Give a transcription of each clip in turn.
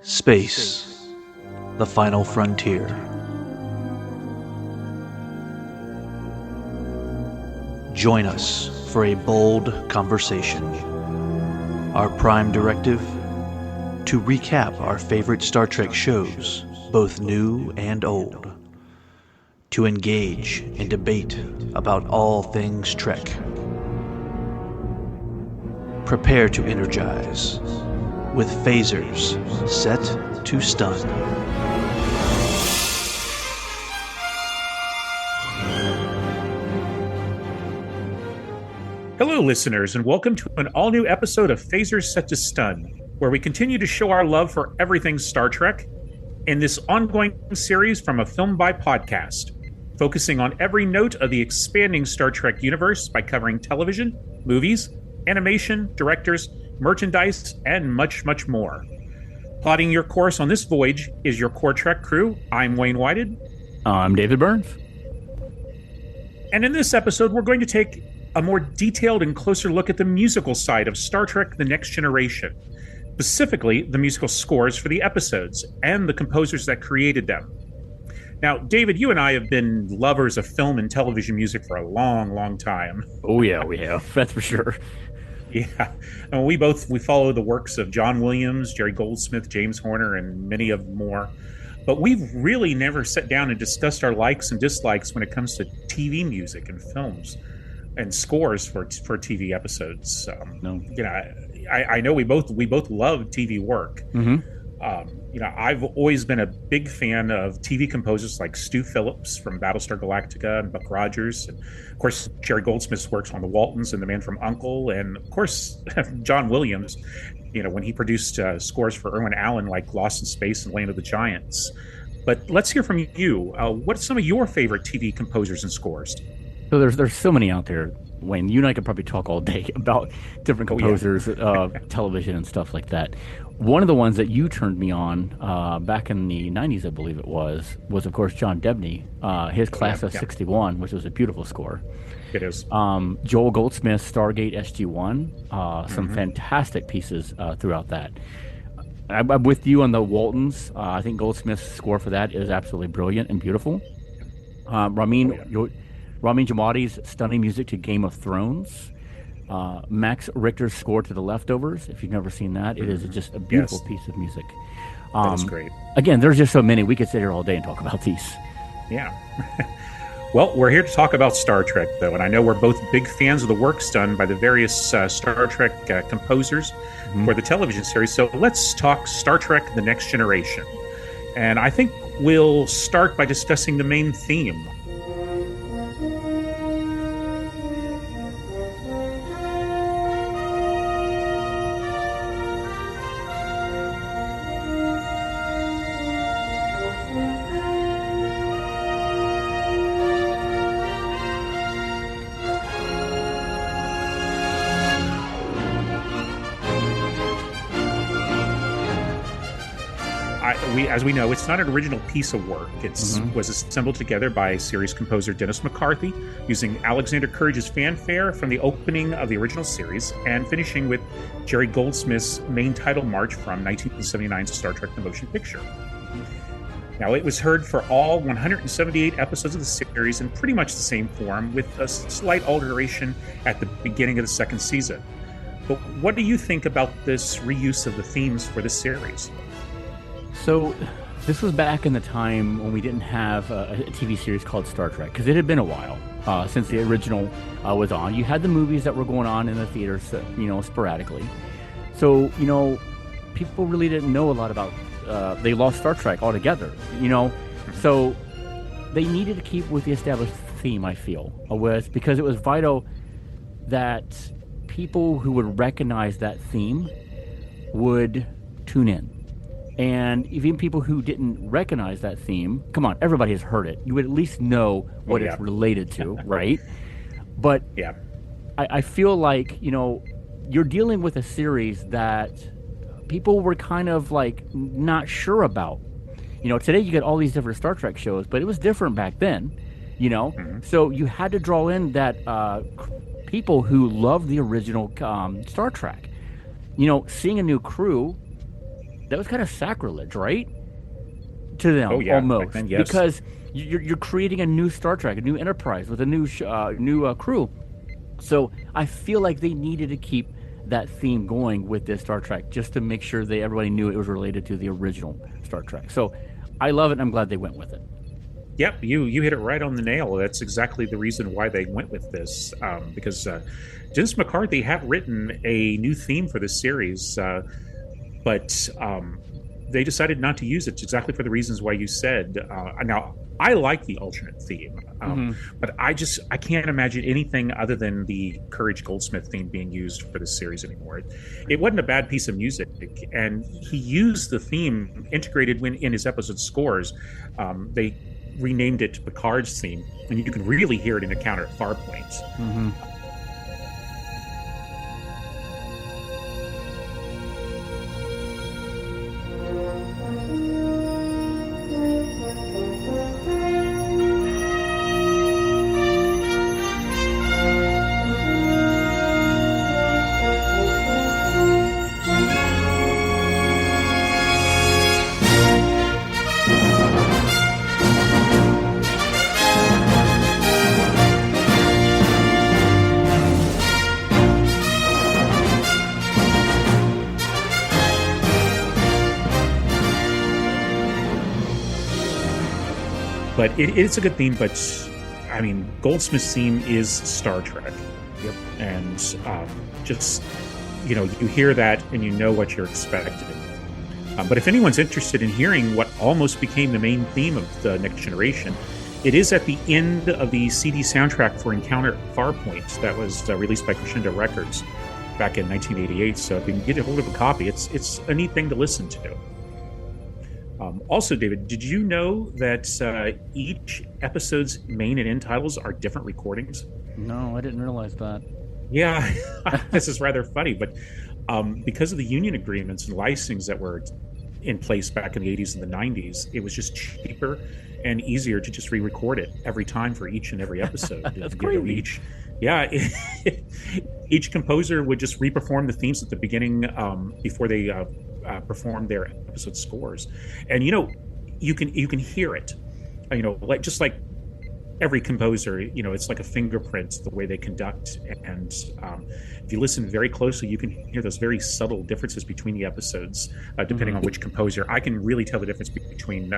Space, the final frontier. Join us for a bold conversation. Our prime directive? To recap our favorite Star Trek shows, both new and old. To engage in debate about all things Trek. Prepare to energize with phasers set to stun. Hello, listeners, and welcome to an all-new episode of Phasers Set to Stun, where we continue to show our love for everything Star Trek in this ongoing series from a Film by Podcast, focusing on every note of the expanding Star Trek universe by covering television, movies, animation, directors, merchandise, and much, much more. Plotting your course on this voyage is your Core Trek crew. I'm Wayne Whited. I'm David Burns. And in this episode, we're going to take a more detailed and closer look at the musical side of Star Trek The Next Generation, specifically the musical scores for the episodes and the composers that created them. Now, David, you and I have been lovers of film and television music for a long, long time. Oh, yeah, we have. That's for sure. Yeah. And we follow the works of John Williams, Jerry Goldsmith, James Horner, and many of more. But we've really never sat down and discussed our likes and dislikes when it comes to TV music and films and scores for TV episodes. No. You know, I know we both love TV work. Mm-hmm. You know, I've always been a big fan of TV composers like Stu Phillips from Battlestar Galactica and Buck Rogers. And of course, Jerry Goldsmith's works on The Waltons and The Man from U.N.C.L.E. And of course, John Williams, you know, when he produced scores for Irwin Allen like Lost in Space and Land of the Giants. But let's hear from you. What are some of your favorite TV composers and scores? So there's so many out there, Wayne. You and I could probably talk all day about different composers, television and stuff like that. One of the ones that you turned me on back in the 90s, I believe it was of course John Debney, his Class of 61, which was a beautiful score. It is. Joel Goldsmith's Stargate SG-1, some fantastic pieces throughout that. I'm with you on the Waltons. I think Goldsmith's score for that is absolutely brilliant and beautiful. Ramin Djawadi's stunning music to Game of Thrones. Max Richter's score to The Leftovers. If you've never seen that, it is just a beautiful piece of music. That's great. Again, there's just so many. We could sit here all day and talk about these. Yeah. Well, we're here to talk about Star Trek, though, and I know we're both big fans of the works done by the various Star Trek composers for the television series. So let's talk Star Trek The Next Generation. And I think we'll start by discussing the main theme. As we know, it's not an original piece of work. It was assembled together by series composer Dennis McCarthy, using Alexander Courage's fanfare from the opening of the original series, and finishing with Jerry Goldsmith's main title march from 1979's Star Trek The Motion Picture. Now, it was heard for all 178 episodes of the series in pretty much the same form, with a slight alteration at the beginning of the second season. But what do you think about this reuse of the themes for the series? So this was back in the time when we didn't have a TV series called Star Trek, because it had been a while since the original was on. You had the movies that were going on in the theaters, sporadically. So, people really didn't know a lot about, they lost Star Trek altogether, So they needed to keep with the established theme, I feel, because it was vital that people who would recognize that theme would tune in. And even people who didn't recognize that theme, come on, everybody has heard it. You would at least know what it's related to, right? But I feel like, you're dealing with a series that people were kind of like not sure about. Today you get all these different Star Trek shows, but it was different back then, So you had to draw in that people who loved the original Star Trek. Seeing a new crew that was kind of sacrilege, right? To them, Oh yeah, almost, back then, yes. because you're creating a new Star Trek, a new Enterprise with a new crew. So I feel like they needed to keep that theme going with this Star Trek, just to make sure everybody knew it was related to the original Star Trek. So I love it, and I'm glad they went with it. Yep, you hit it right on the nail. That's exactly the reason why they went with this, because Dennis McCarthy had written a new theme for this series, but they decided not to use it exactly for the reasons why you said. Now, I like the alternate theme, but I can't imagine anything other than the Courage Goldsmith theme being used for this series anymore. It wasn't a bad piece of music, and he used the theme integrated in his episode scores. They renamed it Picard's theme, and you can really hear it in Encounter at Farpoint. But it's a good theme. But I mean, Goldsmith's theme is Star Trek. Yep. And just, you hear that and you know what you're expecting. But if anyone's interested in hearing what almost became the main theme of the Next Generation, it is at the end of the CD soundtrack for Encounter at Farpoint that was released by Crescendo Records back in 1988. So if you can get a hold of a copy, it's a neat thing to listen to. Also, David, did you know that each episode's main and end titles are different recordings? No, I didn't realize that. Yeah, this is rather funny, but because of the union agreements and licensings that were in place back in the 80s and the 90s, it was just cheaper and easier to just re-record it every time for each and every episode. That's crazy. Each composer would just re-perform the themes at the beginning before they performed their episode scores, and you can hear it, like every composer, it's like a fingerprint the way they conduct, and if you listen very closely, you can hear those very subtle differences between the episodes depending on which composer. I can really tell the difference between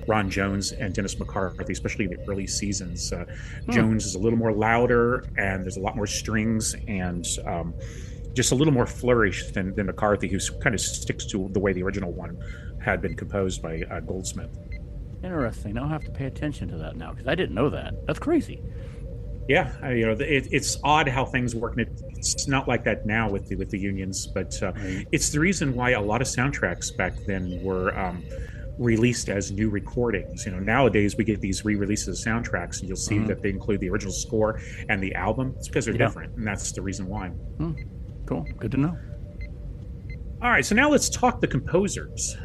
Ron Jones and Dennis McCarthy, especially in the early seasons. Jones is a little more louder, and there's a lot more strings, and just a little more flourish than McCarthy, who kind of sticks to the way the original one had been composed by Goldsmith. Interesting. I'll have to pay attention to that now, because I didn't know that. That's crazy. Yeah, it's odd how things work, and it's not like that now with the unions, but it's the reason why a lot of soundtracks back then were released as new recordings. Nowadays we get these re-releases of soundtracks, and you'll see that they include the original score and the album. It's because they're different, and that's the reason why. Cool. Good to know. All right, so now let's talk the composers.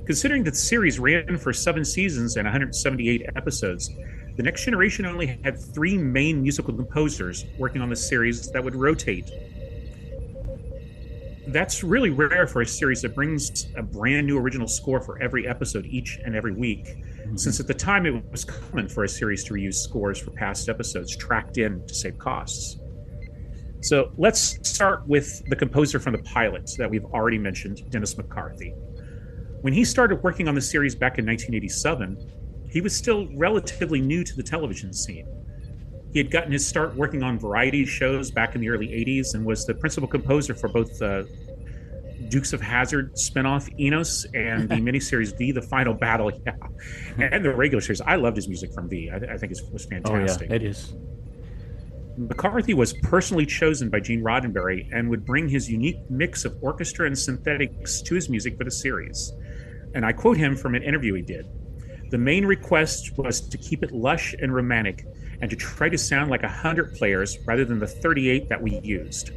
Considering that the series ran for 7 seasons and 178 episodes, the Next Generation only had 3 main musical composers working on the series that would rotate. That's really rare for a series that brings a brand new original score for every episode each and every week, since at the time it was common for a series to reuse scores for past episodes tracked in to save costs. So let's start with the composer from the pilot that we've already mentioned, Dennis McCarthy. When he started working on the series back in 1987, he was still relatively new to the television scene. He had gotten his start working on variety shows back in the early 80s and was the principal composer for both the Dukes of Hazzard spinoff Enos and the miniseries V: The Final Battle, and the regular series. I loved his music from V. I think it was fantastic. Oh, yeah, it is. McCarthy was personally chosen by Gene Roddenberry and would bring his unique mix of orchestra and synthetics to his music for the series. And I quote him from an interview he did. "The main request was to keep it lush and romantic and to try to sound like 100 players rather than the 38 that we used.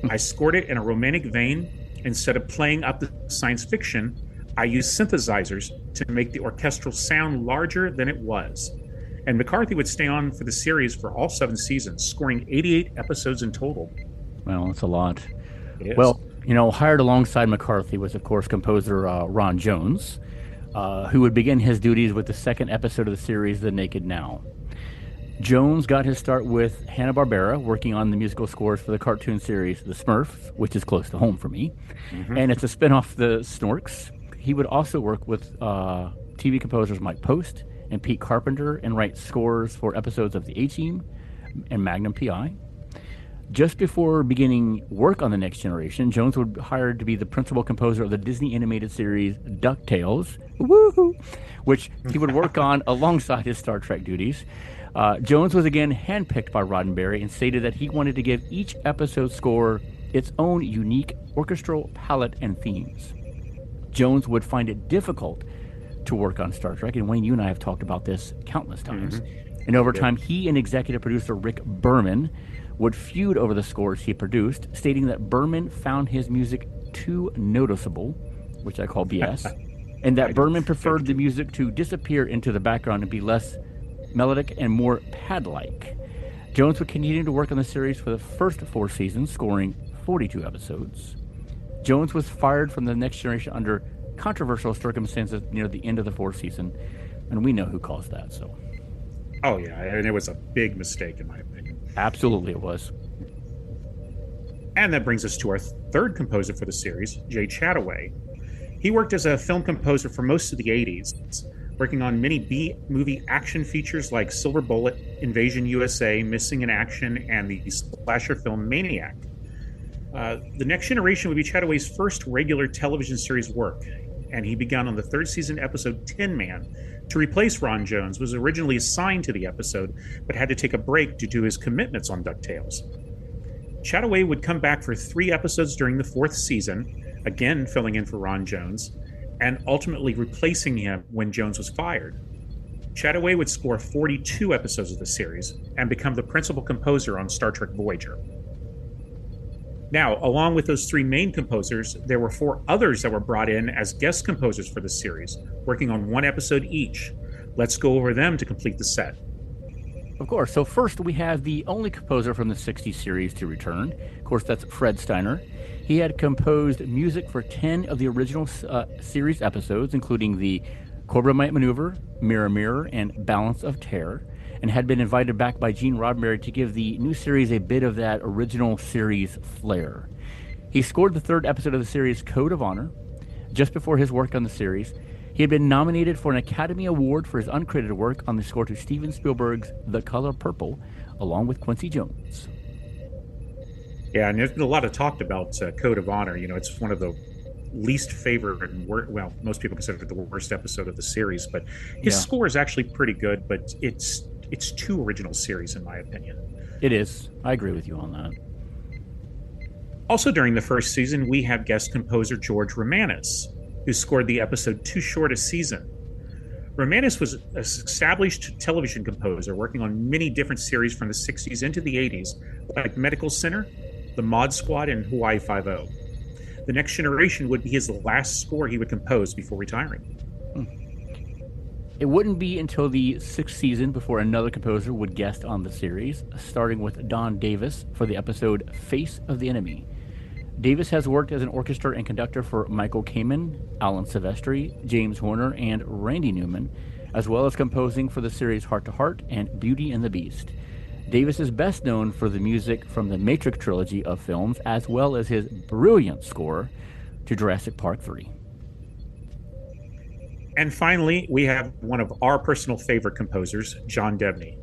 I scored it in a romantic vein. Instead of playing up the science fiction, I used synthesizers to make the orchestral sound larger than it was." And McCarthy would stay on for the series for all 7 seasons, scoring 88 episodes in total. Well, that's a lot. It is. Well, Hired alongside McCarthy was, of course, composer Ron Jones, who would begin his duties with the second episode of the series, The Naked Now. Jones got his start with Hanna-Barbera, working on the musical scores for the cartoon series The Smurfs, which is close to home for me. And it's a spin-off, The Snorks. He would also work with TV composers Mike Post and Pete Carpenter and write scores for episodes of The A-Team and Magnum P.I. Just before beginning work on The Next Generation, Jones would be hired to be the principal composer of the Disney animated series DuckTales, woohoo, which he would work on alongside his Star Trek duties. Jones was again handpicked by Roddenberry and stated that he wanted to give each episode score its own unique orchestral palette and themes. Jones would find it difficult to work on Star Trek, and Wayne, you and I have talked about this countless times. And over time, he and executive producer Rick Berman would feud over the scores he produced, stating that Berman found his music too noticeable, which I call BS, and that Berman preferred the music to disappear into the background and be less melodic and more pad-like. Jones would continue to work on the series for the first 4 seasons, scoring 42 episodes. Jones was fired from The Next Generation under controversial circumstances near the end of the 4th season, and we know who caused that, so... Oh, yeah, and it was a big mistake, in my opinion. Absolutely it was. And that brings us to our third composer for the series, Jay Chataway. He worked as a film composer for most of the 80s, working on many B-movie action features like Silver Bullet, Invasion USA, Missing in Action, and the slasher film Maniac. The Next Generation would be Chataway's first regular television series work, and he began on the 3rd season episode Tin Man to replace Ron Jones, was originally assigned to the episode, but had to take a break due to his commitments on DuckTales. Chataway would come back for 3 episodes during the 4th season, again filling in for Ron Jones, and ultimately replacing him when Jones was fired. Chataway would score 42 episodes of the series and become the principal composer on Star Trek Voyager. Now, along with those 3 main composers, there were 4 others that were brought in as guest composers for the series, working on 1 episode each. Let's go over them to complete the set. Of course. So first, we have the only composer from the 60s series to return. Of course, that's Fred Steiner. He had composed music for 10 of the original series episodes, including the Corbomite Maneuver, Mirror Mirror, and Balance of Terror, and had been invited back by Gene Roddenberry to give the new series a bit of that original series flair. He scored the 3rd episode of the series Code of Honor. Just before his work on the series, he had been nominated for an Academy Award for his uncredited work on the score to Steven Spielberg's The Color Purple, along with Quincy Jones. Yeah, and there's been a lot of talk about Code of Honor. It's one of the least favorite and most people consider it the worst episode of the series, but his score is actually pretty good, but it's too original series in my opinion. It is. I agree with you on that. Also during the 1st season, we have guest composer George Romanis, who scored the episode Too Short a Season. Romanis was an established television composer working on many different series from the 60s into the 80s, like Medical Center, The Mod Squad, and Hawaii Five-0. The Next Generation would be his last score he would compose before retiring. It wouldn't be until the 6th season before another composer would guest on the series, starting with Don Davis for the episode Face of the Enemy. Davis has worked as an orchestra and conductor for Michael Kamen, Alan Silvestri, James Horner, and Randy Newman, as well as composing for the series Heart to Heart and Beauty and the Beast. Davis is best known for the music from the Matrix trilogy of films, as well as his brilliant score to Jurassic Park 3. And finally, we have one of our personal favorite composers, John Debney.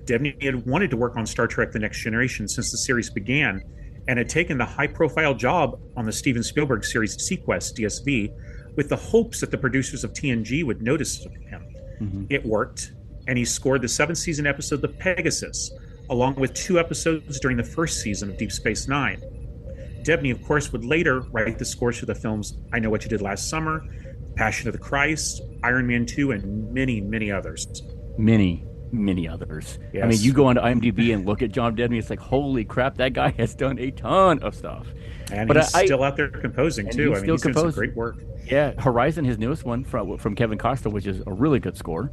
Debney had wanted to work on Star Trek The Next Generation since the series began, and had taken the high-profile job on the Steven Spielberg series Sequest, DSV, with the hopes that the producers of TNG would notice him. It worked, and he scored the 7th season episode The Pegasus, along with 2 episodes during the 1st season of Deep Space Nine. Debney, of course, would later write the scores for the films I Know What You Did Last Summer, Passion of the Christ, Iron Man 2, and many, many others. Many others. Yes. I mean, you go onto IMDb and look at John Debney, it's like, holy crap, that guy has done a ton of stuff. And he's still out there composing, too. I mean, he's doing some great work. Yeah, Horizon, his newest one from Kevin Costner, which is a really good score.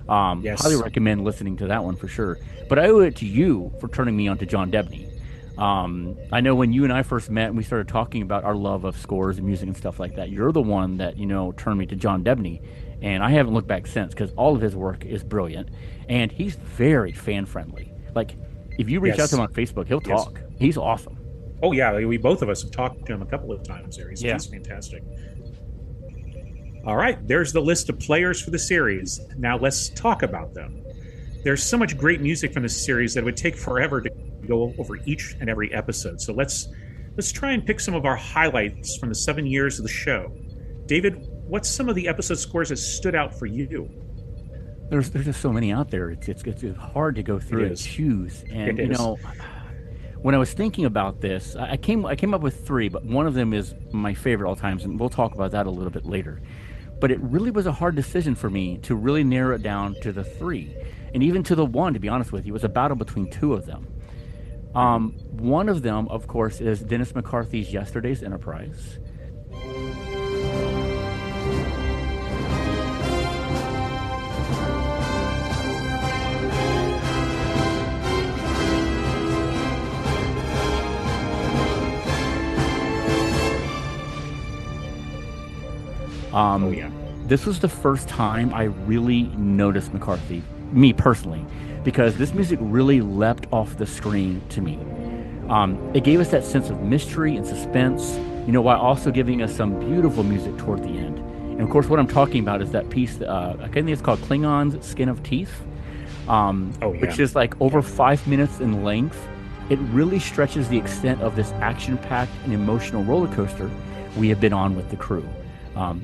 Highly recommend listening to that one for sure. But I owe it to you for turning me on to John Debney. I know when you and I first met and we started talking about our love of scores and music and stuff like that, you're the one that, turned me to John Debney. And I haven't looked back since because all of his work is brilliant. And he's very fan friendly. Like, if you reach out to him on Facebook, he'll talk. He's awesome. Oh, yeah. We both of us have talked to him a couple of times there. He's fantastic. All right. There's the list of players for the series. Now let's talk about them. There's so much great music from this series that it would take forever to go over each and every episode. So let's try and pick some of our highlights from the 7 years of the show. David, what's some of the episode scores that stood out for you? There's just so many out there. It's hard to go through and choose. And when I was thinking about this, I came up with 3, but one of them is my favorite all times, and we'll talk about that a little bit later. But it really was a hard decision for me to really narrow it down to the 3, and even to the 1. To be honest with you, it was a battle between 2 of them. One of them, of course, is Dennis McCarthy's Yesterday's Enterprise. This was the first time I really noticed McCarthy, me personally, because this music really leapt off the screen to me. It gave us that sense of mystery and suspense, while also giving us some beautiful music toward the end. And of course, what I'm talking about is that piece, I think it's called Klingon's Skin of Teeth, which is like over 5 minutes in length. It really stretches the extent of this action-packed and emotional roller coaster we have been on with the crew.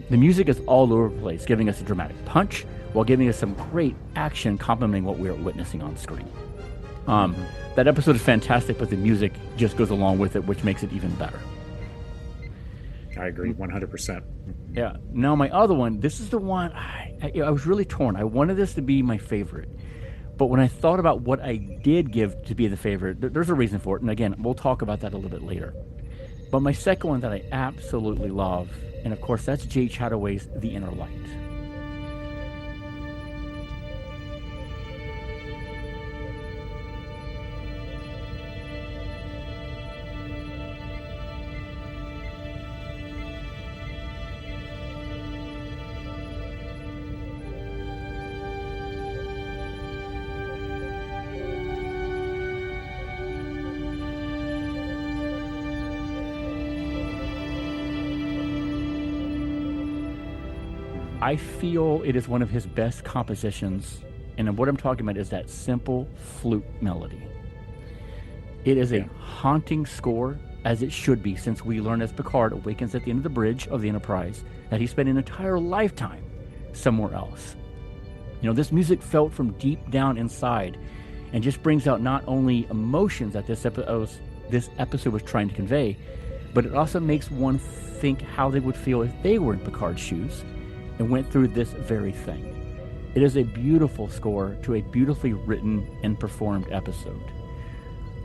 The music is all over the place, giving us a dramatic punch while giving us some great action complementing what we're witnessing on screen. That episode is fantastic, but the music just goes along with it, which makes it even better. I agree 100%. Yeah. Now, my other one, this is the one I was really torn. I wanted this to be my favorite. But when I thought about what I did give to be the favorite, there's a reason for it. And again, we'll talk about that a little bit later. But my second one that I absolutely love, and of course, that's Jay Chataway's The Inner Light. I feel it is one of his best compositions, and what I'm talking about is that simple flute melody. It is a haunting score, as it should be, since we learn as Picard awakens at the end of the bridge of the Enterprise that he spent an entire lifetime somewhere else. This music felt from deep down inside and just brings out not only emotions that this episode was trying to convey, but it also makes one think how they would feel if they were in Picard's shoes and went through this very thing. It is a beautiful score to a beautifully written and performed episode.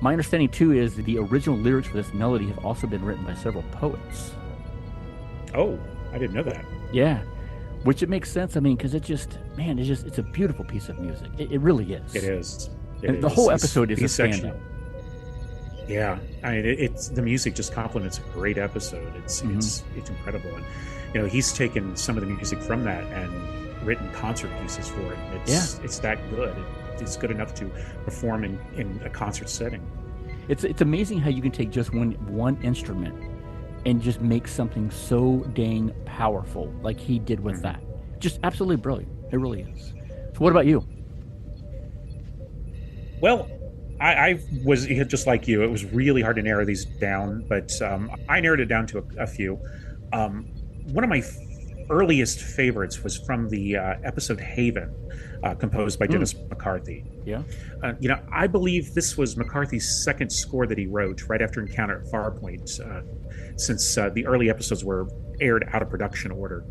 My understanding, too, is that the original lyrics for this melody have also been written by several poets. Oh, I didn't know that. Yeah, which it makes sense. I mean, because it's a beautiful piece of music. It really is. It is. The whole episode is a standout. Yeah, I mean, it's the music just complements a great episode. It's incredible, and he's taken some of the music from that and written concert pieces for it. It's that good. It's good enough to perform in a concert setting. It's amazing how you can take just one instrument and just make something so dang powerful like he did with that. Just absolutely brilliant. It really is. So what about you? Well, I was just like you. It was really hard to narrow these down, but I narrowed it down to a few. One of my earliest favorites was from the episode Haven, composed by Dennis McCarthy. Yeah. I believe this was McCarthy's second score that he wrote right after Encounter at Farpoint, since the early episodes were aired out of production order.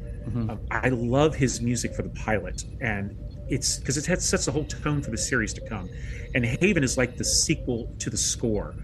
I love his music for the pilot, and it's because it sets the whole tone for the series to come. And Haven is like the sequel to the score.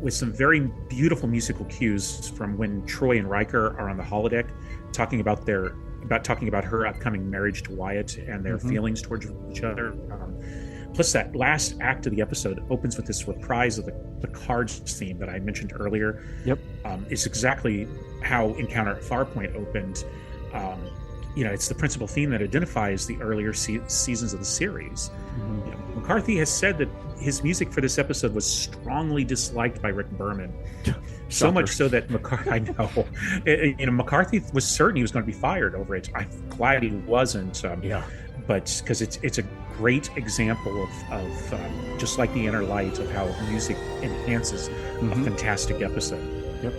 with some very beautiful musical cues from when Troy and Riker are on the holodeck, talking about her upcoming marriage to Wyatt and their feelings towards each other. Plus, that last act of the episode opens with this reprise of the Cards theme that I mentioned earlier. Yep. It's exactly how Encounter at Farpoint opened. It's the principal theme that identifies the earlier seasons of the series. McCarthy has said that his music for this episode was strongly disliked by Rick Berman. So much so that McCarthy was certain he was going to be fired over it. I'm glad he wasn't. But because it's a great example of just like The Inner Light, of how music enhances a fantastic episode. Yep.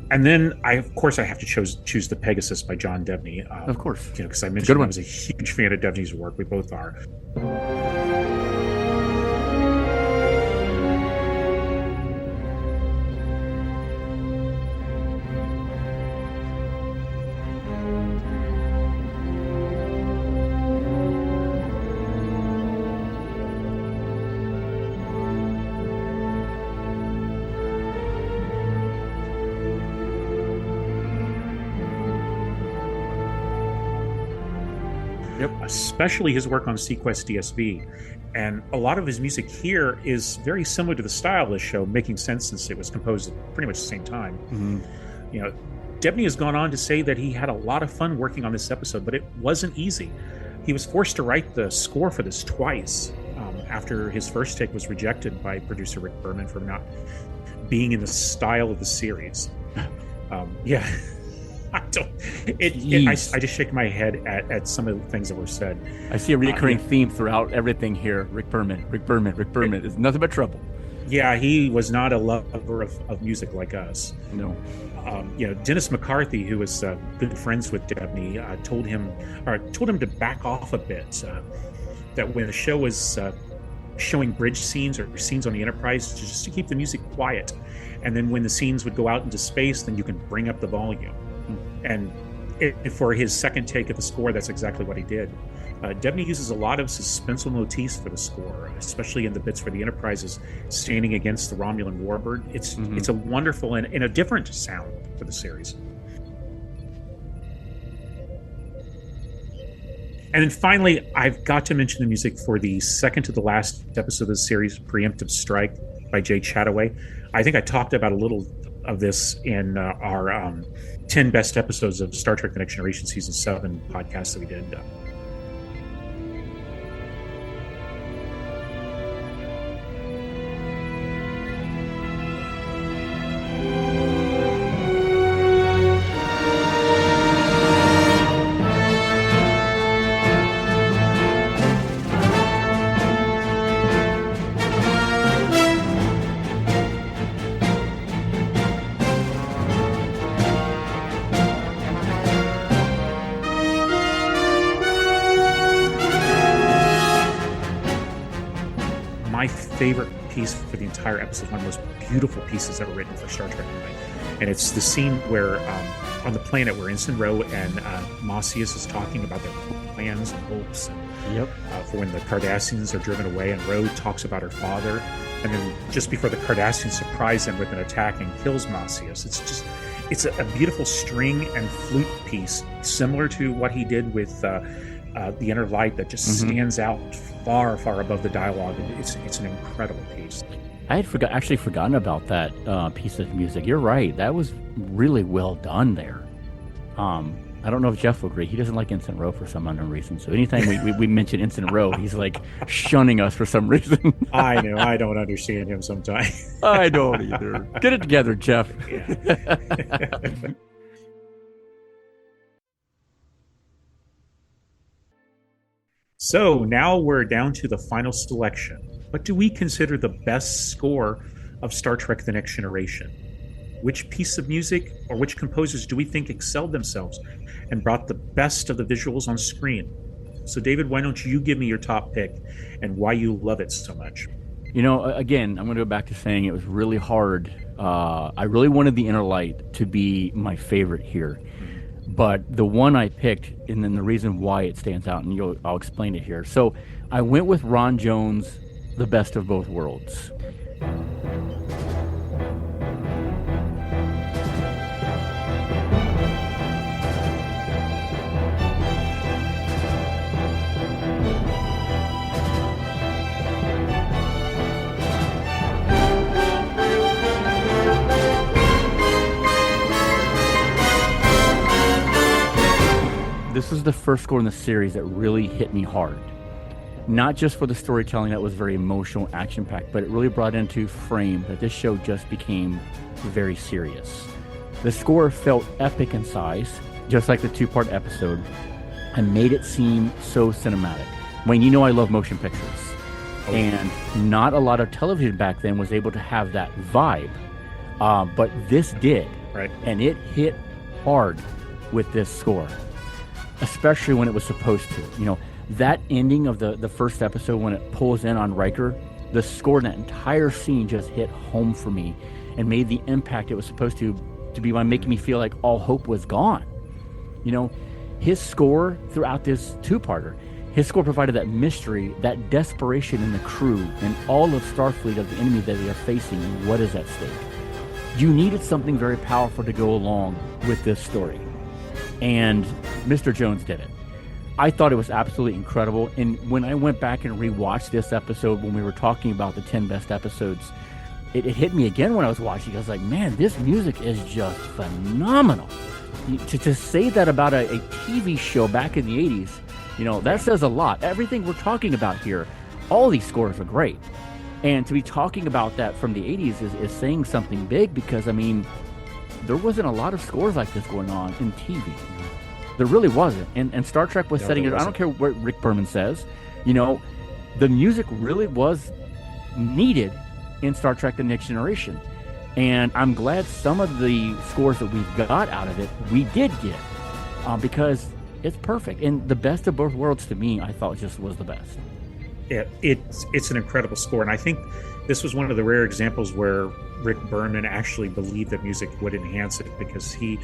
And then I have to choose the Pegasus by John Debney. Of course, because I mentioned I was a huge fan of Debney's work. We both are. Especially his work on Sequest DSV. And a lot of his music here is very similar to the style of this show, making sense since it was composed at pretty much the same time. Debney has gone on to say that he had a lot of fun working on this episode, but it wasn't easy. He was forced to write the score for this twice after his first take was rejected by producer Rick Berman for not being in the style of the series. I just shake my head at some of the things that were said. I see a recurring theme throughout everything here. Rick Berman. It's nothing but trouble. Yeah, he was not a lover of music like us. No. Dennis McCarthy, who was good friends with Debney, told him to back off a bit. That when the show was showing bridge scenes or scenes on the Enterprise, just to keep the music quiet, and then when the scenes would go out into space, then you can bring up the volume. And for his second take of the score, that's exactly what he did. Debney uses a lot of suspenseful motifs for the score, especially in the bits where the Enterprise is standing against the Romulan warbird. It's a wonderful and a different sound for the series. And then finally, I've got to mention the music for the second to the last episode of the series, Preemptive Strike by Jay Chataway. I think I talked about a little of this in our 10 best episodes of Star Trek The Next Generation Season 7 podcast that we did. My favorite piece for the entire episode, one of the most beautiful pieces ever written for Star Trek. And it's the scene where on the planet where Ensign Ro and Mossius is talking about their plans and hopes for when the Cardassians are driven away, and Ro talks about her father, and then just before the Cardassians surprise him with an attack and kills Mossius. It's a beautiful string and flute piece, similar to what he did with The Inner Light, that just stands out far, far above the dialogue. It's an incredible piece. I had actually forgotten about that piece of music. You're right. That was really well done there. I don't know if Jeff will agree. He doesn't like Ensign Ro for some unknown reason. So anytime we mention Ensign Ro, he's like shunning us for some reason. I know. I don't understand him sometimes. I don't either. Get it together, Jeff. So now we're down to the final selection. What do we consider the best score of Star Trek The Next Generation? Which piece of music or which composers do we think excelled themselves and brought the best of the visuals on screen? So David, why don't you give me your top pick and why you love it so much? Again, I'm going to go back to saying it was really hard. I really wanted The Inner Light to be my favorite here. But the one I picked, and then the reason why it stands out, and I'll explain it here. So I went with Ron Jones' the best of both worlds. This is the first score in the series that really hit me hard. Not just for the storytelling that was very emotional, action-packed, but it really brought into frame that this show just became very serious. The score felt epic in size, just like the two-part episode, and made it seem so cinematic. Wayne, you know I love motion pictures. And not a lot of television back then was able to have that vibe. But this did. Right. And it hit hard with this score. Especially when it was supposed to. You know, that ending of the first episode when it pulls in on Riker, the score in that entire scene just hit home for me and made the impact it was supposed to be by making me feel like all hope was gone. You know, his score throughout this two-parter, his score provided that mystery, that desperation in the crew and all of Starfleet of the enemy that they are facing and what is at stake. You needed something very powerful to go along with this story. And Mr. Jones did it. I thought it was absolutely incredible. And when I went back and rewatched this episode, when we were talking about the 10 best episodes, it hit me again when I was watching. I was like, man, this music is just phenomenal. To say that about a TV show back in the 80s, you know, that says a lot. Everything we're talking about here, all these scores are great. And to be talking about that from the 80s is saying something big because, I mean, there wasn't a lot of scores like this going on in TV. There really wasn't. And Star Trek was setting it. I don't care what Rick Berman says. You know, the music really was needed in Star Trek The Next Generation. And I'm glad some of the scores that we've got out of it, we did get. Because it's perfect. And the best of both worlds, to me, I thought just was the best. Yeah, it's an incredible score. And I think this was one of the rare examples where Rick Berman actually believed that music would enhance it, because he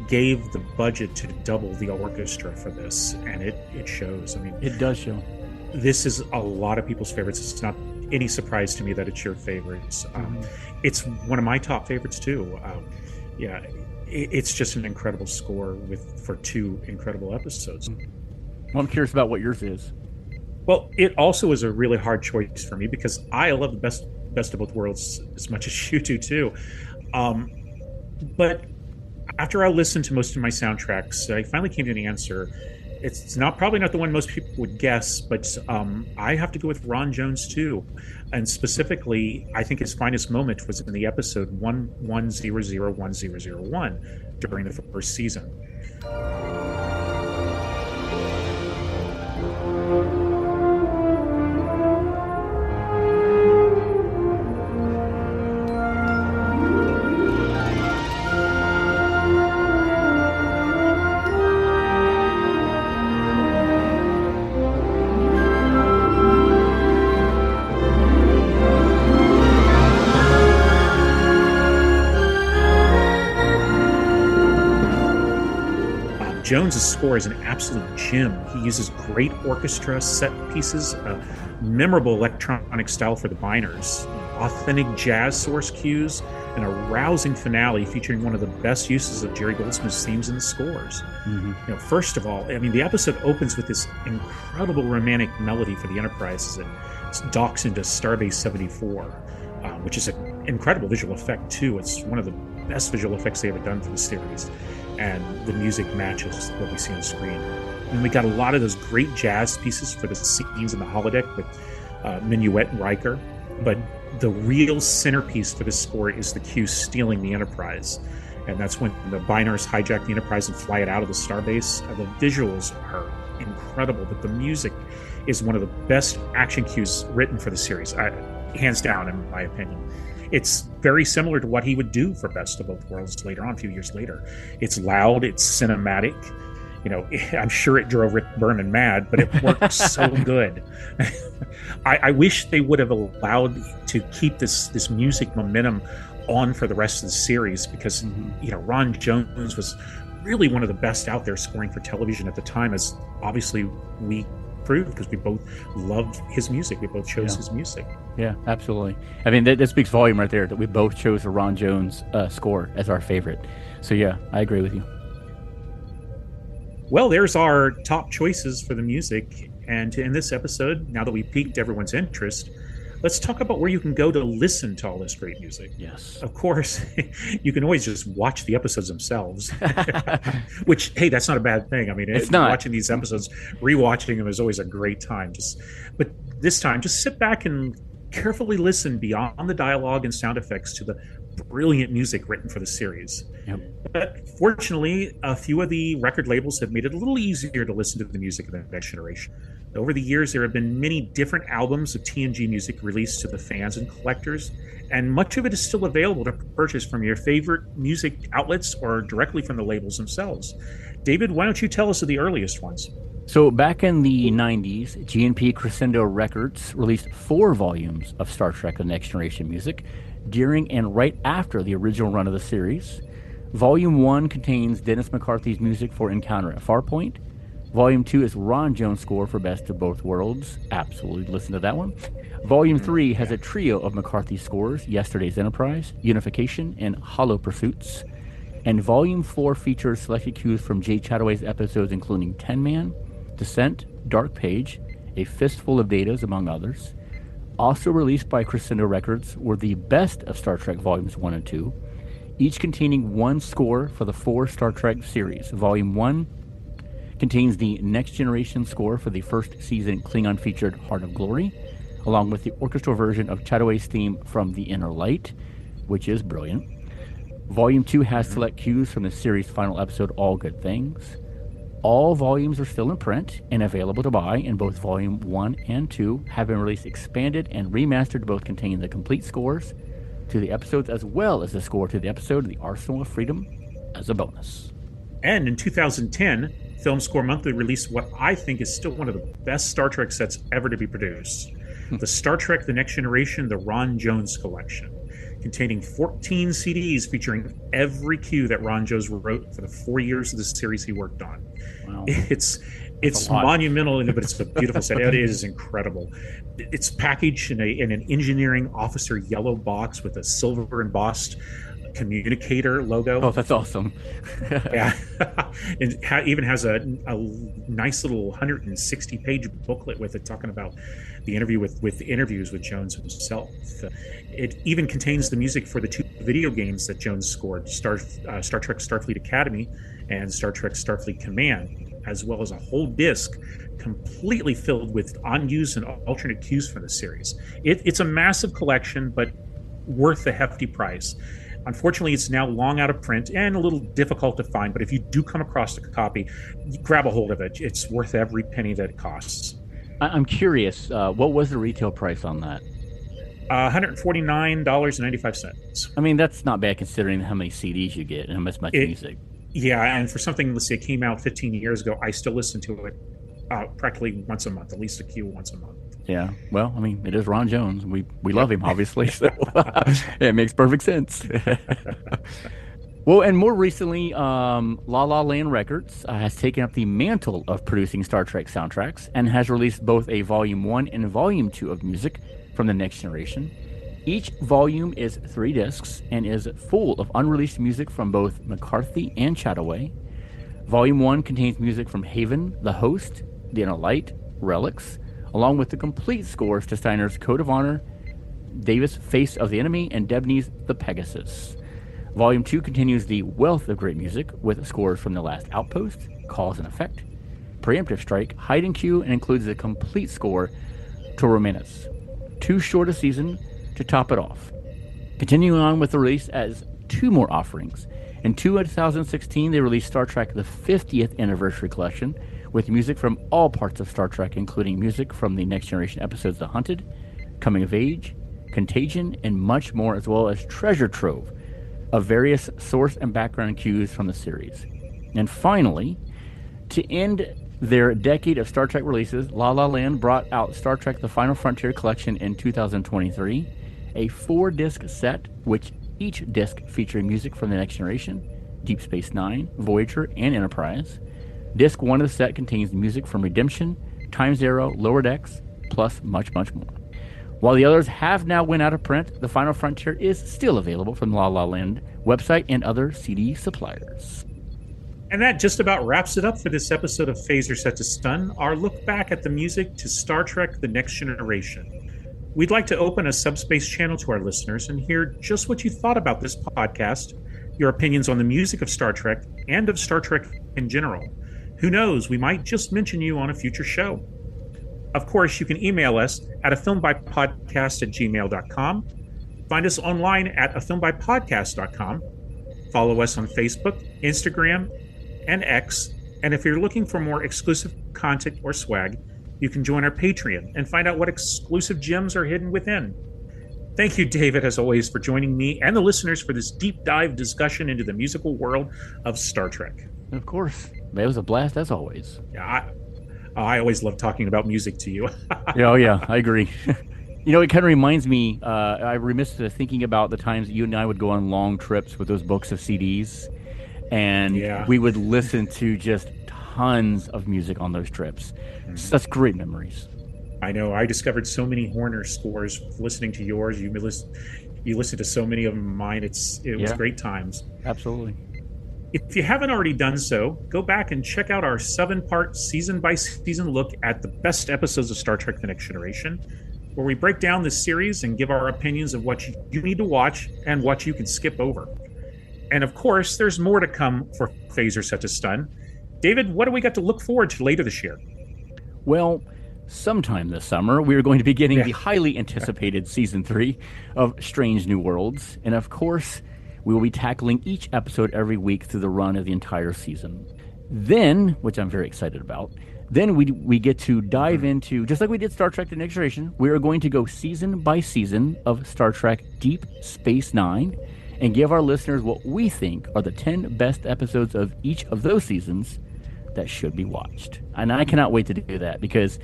gave the budget to double the orchestra for this, and it shows. I mean, it does show. This is a lot of people's favorites. It's not any surprise to me that it's your favorites. It's one of my top favorites too. It's just an incredible score for two incredible episodes. Well, I'm curious about what yours is. Well, it also is a really hard choice for me because I love the best of both worlds as much as you do too. But after I listened to most of my soundtracks, I finally came to the answer. It's probably not the one most people would guess, but I have to go with Ron Jones too. And specifically, I think his finest moment was in the episode 11001001 during the first season. Jones's score is an absolute gem. He uses great orchestra set pieces, memorable electronic style for the biners, authentic jazz source cues, and a rousing finale featuring one of the best uses of Jerry Goldsmith's themes in the scores. You know, first of all, I mean, the episode opens with this incredible romantic melody for the Enterprise as it docks into Starbase 74, which is an incredible visual effect too. It's one of the best visual effects they ever done for the series. And the music matches what we see on screen. And we got a lot of those great jazz pieces for the scenes in the holodeck with Minuet and Riker. But the real centerpiece for this score is the Q stealing the Enterprise. And that's when the biners hijack the Enterprise and fly it out of the starbase. The visuals are incredible, but the music is one of the best action cues written for the series, hands down, in my opinion. It's very similar to what he would do for Best of Both Worlds later on, a few years later. It's loud, it's cinematic. You know, I'm sure it drove Rick Berman mad, but it worked so good. I wish they would have allowed to keep this music momentum on for the rest of the series, because you know, Ron Jones was really one of the best out there scoring for television at the time, as obviously we proved because we both loved his music. We both chose his music. Yeah, absolutely. I mean, that speaks volume right there that we both chose the Ron Jones score as our favorite. So yeah, I agree with you. Well, there's our top choices for the music. And to end this episode, now that we've piqued everyone's interest, let's talk about where you can go to listen to all this great music. Yes. Of course, you can always just watch the episodes themselves, which, hey, that's not a bad thing. I mean, it's not. Watching these episodes, rewatching them is always a great time. But this time, just sit back and carefully listen beyond the dialogue and sound effects to the brilliant music written for the series. Yep. But fortunately, a few of the record labels have made it a little easier to listen to the music of the next generation. Over the years, there have been many different albums of TNG music released to the fans and collectors, and much of it is still available to purchase from your favorite music outlets or directly from the labels themselves. David, why don't you tell us of the earliest ones? So back in the 90s, G&P Crescendo Records released 4 volumes of Star Trek: The Next Generation music during and right after the original run of the series. Volume 1 contains Dennis McCarthy's music for Encounter at Farpoint. Volume 2 is Ron Jones' score for Best of Both Worlds. Absolutely listen to that one. Volume 3 has a trio of McCarthy scores, Yesterday's Enterprise, Unification, and Hollow Pursuits. And Volume 4 features selected cues from Jay Chataway's episodes including Tin Man, Descent, Dark Page, A Fistful of Datas, among others. Also released by Crescendo Records were the Best of Star Trek Volumes 1 and 2, each containing one score for the 4 Star Trek series. Volume 1 contains the Next Generation score for the first season Klingon featured Heart of Glory, along with the orchestral version of Chataway's theme from The Inner Light, which is brilliant. Volume 2 has select cues from the series' final episode, All Good Things. All volumes are still in print and available to buy, and both Volume 1 and 2 have been released expanded and remastered to both contain the complete scores to the episodes as well as the score to the episode The Arsenal of Freedom as a bonus. And in 2010, Film Score Monthly released what I think is still one of the best Star Trek sets ever to be produced. The Star Trek: The Next Generation, the Ron Jones Collection, containing 14 CDs featuring every cue that Ron Jones wrote for the 4 years of the series he worked on. Wow. It's monumental, but it's a beautiful set. It is incredible. It's packaged in an engineering officer yellow box with a silver embossed communicator logo. Oh, that's awesome. Yeah. It even has a nice little 160-page booklet with it talking about the interview with interviews with Jones himself. It even contains the music for the 2 video games that Jones scored, Star Trek Starfleet Academy and Star Trek Starfleet Command, as well as a whole disc completely filled with unused and alternate cues from the series. It's a massive collection, but worth a hefty price. Unfortunately, it's now long out of print and a little difficult to find, but if you do come across a copy, grab a hold of it. It's worth every penny that it costs. I'm curious, what was the retail price on that? $149.95. I mean, that's not bad considering how many CDs you get and how much music. Yeah, and for something, let's say, it came out 15 years ago, I still listen to it practically once a month, at least a cue once a month. Yeah, well, I mean, it is Ron Jones. We love him, obviously, so it makes perfect sense. Well, and more recently, La La Land Records has taken up the mantle of producing Star Trek soundtracks and has released both a Volume 1 and Volume 2 of music from The Next Generation. Each volume is 3 discs and is full of unreleased music from both McCarthy and Chataway. Volume 1 contains music from Haven, The Host, The Inner Light, Relics, along with the complete scores to Steiner's Code of Honor, Davis' Face of the Enemy, and Debney's The Pegasus. Volume 2 continues the wealth of great music with scores from The Last Outpost, Cause and Effect, Preemptive Strike, Hide and Q, and includes a complete score to Romanus. Too short a season to top it off. Continuing on with the release as 2 more offerings. In 2016, they released Star Trek: The 50th Anniversary Collection with music from all parts of Star Trek, including music from the Next Generation episodes The Hunted, Coming of Age, Contagion, and much more, as well as treasure trove of various source and background cues from the series. And finally, to end their decade of Star Trek releases, La La Land brought out Star Trek: The Final Frontier Collection in 2023, a 4-disc set, which each disc featuring music from The Next Generation, Deep Space Nine, Voyager, and Enterprise. Disc 1 of the set contains music from Redemption, Time Zero, Lower Decks, plus much, much more. While the others have now went out of print, The Final Frontier is still available from La La Land website and other CD suppliers. And that just about wraps it up for this episode of Phaser Set to Stun, our look back at the music to Star Trek The Next Generation. We'd like to open a subspace channel to our listeners and hear just what you thought about this podcast, your opinions on the music of Star Trek, and of Star Trek in general. Who knows, we might just mention you on a future show. Of course, you can email us at afilmbypodcast@gmail.com. Find us online at afilmbypodcast.com. Follow us on Facebook, Instagram, and X. And if you're looking for more exclusive content or swag, you can join our Patreon and find out what exclusive gems are hidden within. Thank you, David, as always, for joining me and the listeners for this deep dive discussion into the musical world of Star Trek. Of course. It was a blast, as always. Yeah, I always love talking about music to you. Oh, yeah, I agree. You know, it kind of reminds me, I remiss thinking about the times that you and I would go on long trips with those books of CDs, and we would listen to just tons of music on those trips. Such great memories. I know. I discovered so many Horner scores listening to yours. You listened to so many of mine. It was great times. Absolutely. If you haven't already done so, go back and check out our 7-part season-by-season look at the best episodes of Star Trek The Next Generation, where we break down the series and give our opinions of what you need to watch and what you can skip over. And of course, there's more to come for Phaser Set to Stun. David, what do we got to look forward to later this year? Well, sometime this summer, we are going to be getting the highly anticipated Season 3 of Strange New Worlds. And of course, we will be tackling each episode every week through the run of the entire season. Then, which I'm very excited about, then we get to dive into, just like we did Star Trek The Next Generation, we are going to go season by season of Star Trek Deep Space Nine and give our listeners what we think are the 10 best episodes of each of those seasons that should be watched. And I cannot wait to do that because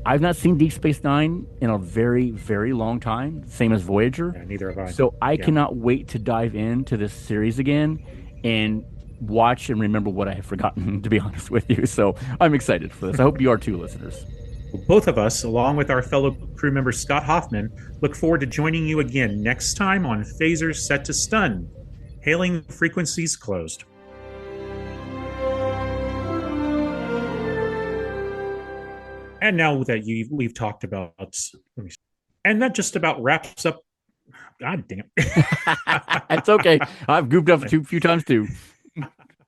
I've not seen Deep Space Nine in a very, very long time, same as Voyager. Yeah, neither have I. So I cannot wait to dive into this series again and watch and remember what I have forgotten, to be honest with you. So I'm excited for this. I hope you are too, listeners. Both of us, along with our fellow crew member Scott Hoffman, look forward to joining you again next time on Phasers Set to Stun. Hailing frequencies closed. And now that we've talked about, and that just about wraps up. God damn. It's okay. I've goofed up a few times too.